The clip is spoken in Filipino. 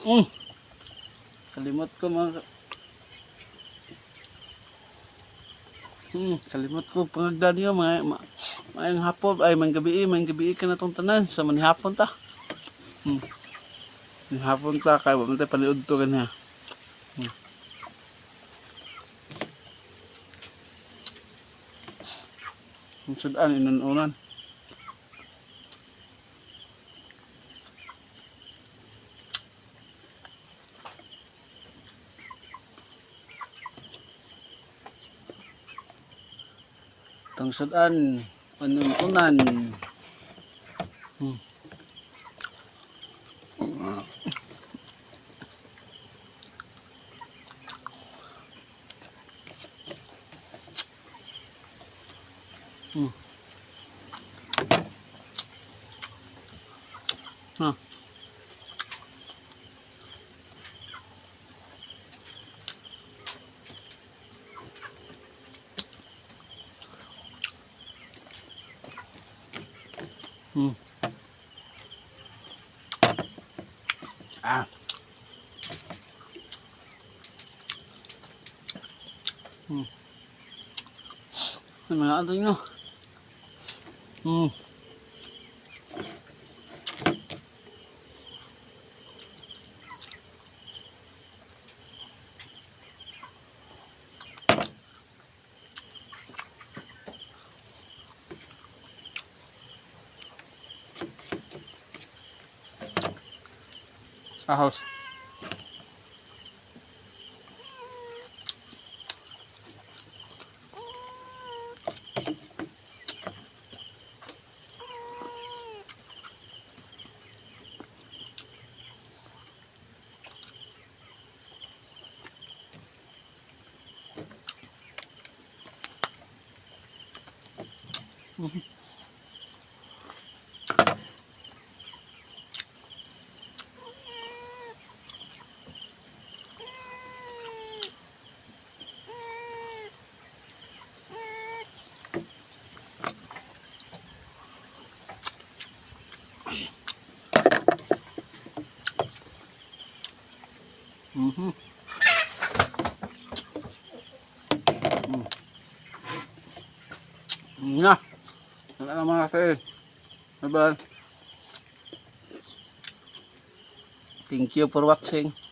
Kalimot ko mga kalimot ko pangagdan niyo mayang hapon ay mayang gabi ka na tong tanan sa manihapon ta. Manihapon ta kay wa man tay paniud to kaniya. Sudan inununan. Tang sudan inununan. Mga ato nyo. Ahos. Nah, nama saya. Bye bye. Thank you for watching.